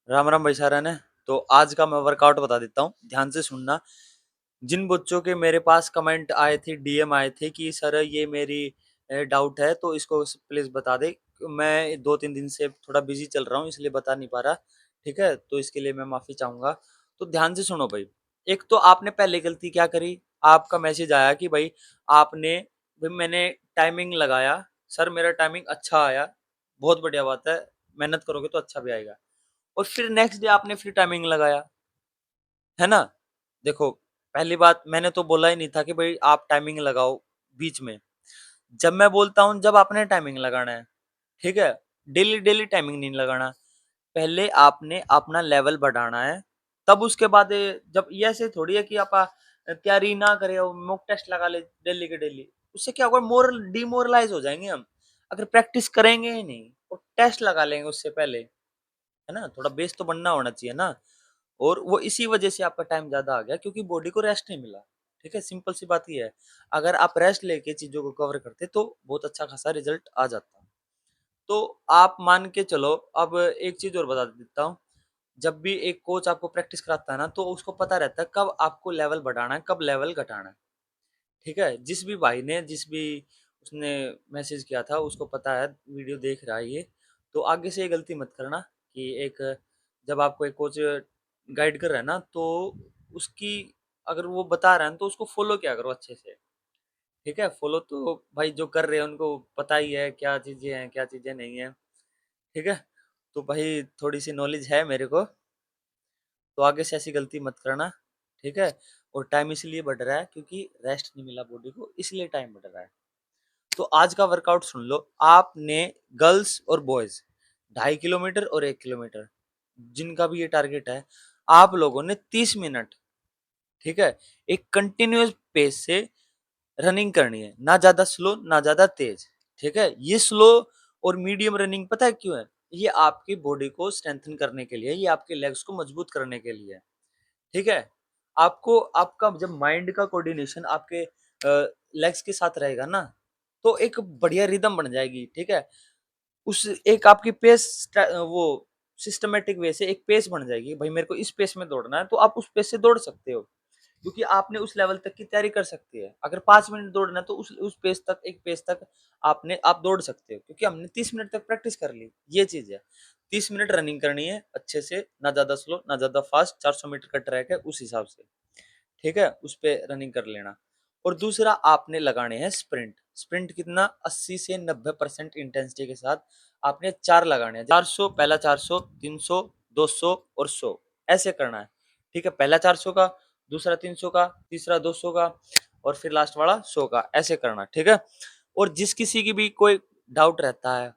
राम राम भाई सारा ने। तो आज का मैं वर्कआउट बता देता हूँ, ध्यान से सुनना। जिन बच्चों के मेरे पास कमेंट आए थे, डीएम आए थे कि सर ये मेरी डाउट है तो इसको प्लीज बता दे। मैं 2-3 दिन से थोड़ा बिजी चल रहा हूँ इसलिए बता नहीं पा रहा। ठीक है, तो इसके लिए मैं माफी चाहूंगा। तो ध्यान से सुनो भाई। एक तो आपने पहले गलती क्या करी। आपका मैसेज आया कि भाई आपने भाई मैंने टाइमिंग लगाया। सर मेरा टाइमिंग अच्छा आया, बहुत बढ़िया बात है। मेहनत करोगे तो अच्छा भी आएगा। और फिर नेक्स्ट डे आपने फ्री टाइमिंग लगाया, है ना। देखो, पहली बात मैंने तो बोला ही नहीं था कि भाई आप टाइमिंग लगाओ बीच में। जब मैं बोलता हूँ जब आपने टाइमिंग लगाना है, ठीक है। डेली डेली टाइमिंग नहीं लगाना। पहले आपने अपना लेवल बढ़ाना है, तब उसके बाद जब ये ऐसे थोड़ी है कि आप तैयारी ना करें और मॉक टेस्ट लगा ले डेली के डेली। उससे क्या होगा, मोरल डिमोरलाइज हो जाएंगे हम। अगर प्रैक्टिस करेंगे ही नहीं और टेस्ट लगा लेंगे उससे पहले, है ना, थोड़ा बेस तो बनना होना चाहिए ना। और वो इसी वजह से आपका टाइम ज्यादा आ गया क्योंकि बॉडी को रेस्ट नहीं मिला। ठीक है, सिंपल सी बात ही है। अगर आप रेस्ट लेके चीजों को कवर करते तो बहुत अच्छा खासा रिजल्ट आ जाता। तो आप मान के चलो। अब एक चीज और बता देता हूँ। जब भी एक कोच आपको प्रैक्टिस कराता है ना, तो उसको पता रहता है कब आपको लेवल बढ़ाना है, कब लेवल घटाना है। ठीक है, जिस भी भाई ने जिस भी उसने मैसेज किया था उसको पता है, वीडियो देख रहा है ये। तो आगे से ये गलती मत करना कि एक जब आपको एक कोच गाइड कर रहा है ना, तो उसकी अगर वो बता रहा है तो उसको फॉलो किया करो अच्छे से। ठीक है, फॉलो तो भाई जो कर रहे हैं उनको पता ही है क्या चीजें हैं क्या चीजें नहीं है। ठीक है, तो भाई थोड़ी सी नॉलेज है मेरे को, तो आगे से ऐसी गलती मत करना। ठीक है। और टाइम इसलिए बढ़ रहा है क्योंकि रेस्ट नहीं मिला बॉडी को, इसलिए टाइम बढ़ रहा है। तो आज का वर्कआउट सुन लो। आपने गर्ल्स और बॉयज 2.5 किलोमीटर और 1 किलोमीटर, जिनका भी ये टारगेट है, आप लोगों ने 30 मिनट, ठीक है, एक कंटिन्यूअस पेस से रनिंग करनी है। ना ज्यादा स्लो ना ज्यादा तेज। ठीक है, ये स्लो और मीडियम रनिंग पता है क्यों है? ये आपकी बॉडी को स्ट्रेंथन करने के लिए, ये आपके लेग्स को मजबूत करने के लिए है। ठीक है। आपको आपका जब माइंड का कोऑर्डिनेशन आपके लेग्स के साथ रहेगा ना, तो एक बढ़िया रिदम बन जाएगी। ठीक है, उस एक आपकी पेस वो सिस्टमेटिक वे से एक पेस बन जाएगी। भाई मेरे को इस पेस में दौड़ना है तो आप उस पेस से दौड़ सकते हो, क्योंकि आपने उस लेवल तक की तैयारी कर सकती है। अगर 5 मिनट दौड़ना है तो उस पेस तक, एक पेस तक आप दौड़ सकते हो, क्योंकि हमने 30 मिनट तक प्रैक्टिस कर ली। ये चीज है। 30 मिनट रनिंग करनी है अच्छे से, ना ज्यादा स्लो ना ज्यादा फास्ट। 400 मीटर का ट्रैक है उस हिसाब से। ठीक है, उस पे रनिंग कर लेना। और दूसरा आपने लगाने हैं स्प्रिंट। स्प्रिंट कितना, 80 से 90% इंटेंसिटी के साथ आपने 4 लगाने हैं। 400, पहला 400, 300, 200 और 100, ऐसे करना है। ठीक है, पहला 400 का, दूसरा 300 का, तीसरा 200 का, और फिर लास्ट वाला 100 का, ऐसे करना। ठीक है। और जिस किसी की भी कोई डाउट रहता है,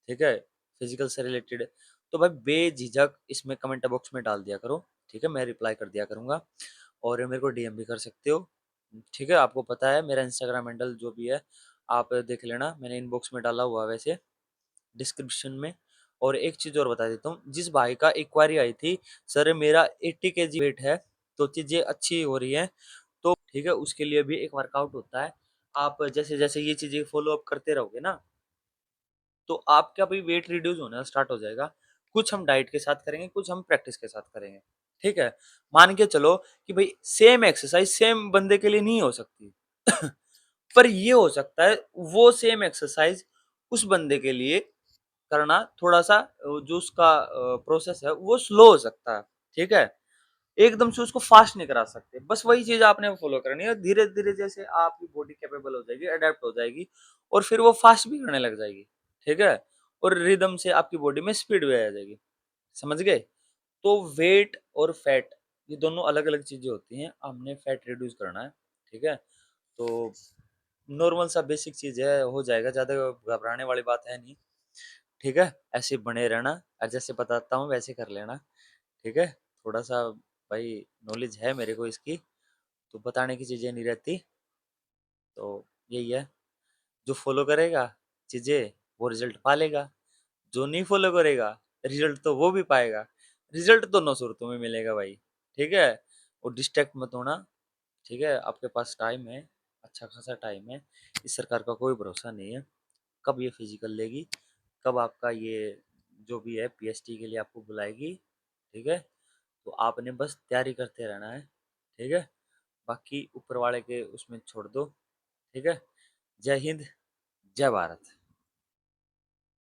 ठीक है, फिजिकल से रिलेटेड, तो भाई बेझिझक इसमें कमेंट बॉक्स में डाल दिया करो। ठीक है, मैं रिप्लाई कर दिया करूंगा। और मेरे को डीएम भी कर सकते हो। ठीक है, आपको पता है मेरा इंस्टाग्राम हैंडल जो भी है, आप देख लेना, मैंने इनबॉक्स में डाला हुआ है वैसे, डिस्क्रिप्शन में। और एक चीज और बता देता हूँ, जिस भाई का इंक्वायरी आई थी, सर मेरा 80 kg वेट है तो चीजें अच्छी हो रही हैं, तो ठीक है, उसके लिए भी एक वर्कआउट होता है। आप जैसे जैसे ये चीजें फॉलो अप करते रहोगे ना, तो आपका भी वेट रिड्यूस होना स्टार्ट हो जाएगा। कुछ हम डाइट के साथ करेंगे, कुछ हम प्रैक्टिस के साथ करेंगे। ठीक है। मान के चलो कि भाई सेम एक्सरसाइज सेम बंदे के लिए नहीं हो सकती पर ये हो सकता है वो सेम एक्सरसाइज उस बंदे के लिए करना थोड़ा सा जो उसका प्रोसेस है वो स्लो हो सकता है। ठीक है, एकदम से उसको फास्ट नहीं करा सकते। बस वही चीज आपने फॉलो करनी है, धीरे धीरे जैसे आपकी बॉडी कैपेबल हो जाएगी, अडेप्ट हो जाएगी, और फिर वो फास्ट भी करने लग जाएगी। ठीक है, और रिदम से आपकी बॉडी में स्पीड भी आ जाएगी। समझ गए? तो वेट और फैट, ये दोनों अलग अलग चीजें होती हैं। हमने फैट रिड्यूस करना है। ठीक है, तो नॉर्मल सा बेसिक चीज है, हो जाएगा, ज्यादा घबराने वाली बात है नहीं। ठीक है, ऐसे बने रहना और जैसे बताता हूँ वैसे कर लेना। ठीक है, थोड़ा सा भाई नॉलेज है मेरे को इसकी, तो बताने की चीजें नहीं रहती। तो यही है, जो फॉलो करेगा चीजें वो रिजल्ट पा लेगा, जो नहीं फॉलो करेगा रिजल्ट तो वो भी पाएगा। रिजल्ट दोनों सूरतों में मिलेगा भाई। ठीक है, और डिस्ट्रैक्ट मत होना। ठीक है, आपके पास टाइम है, अच्छा खासा टाइम है। इस सरकार का कोई भरोसा नहीं है कब ये फिजिकल लेगी, कब आपका ये जो भी है पीएसटी के लिए आपको बुलाएगी। ठीक है? तो आपने बस तैयारी करते रहना है, ठीक है? बाकी ऊपर वाले के उसमें छोड़ दो, ठीक है? जय हिंद, जय भारत।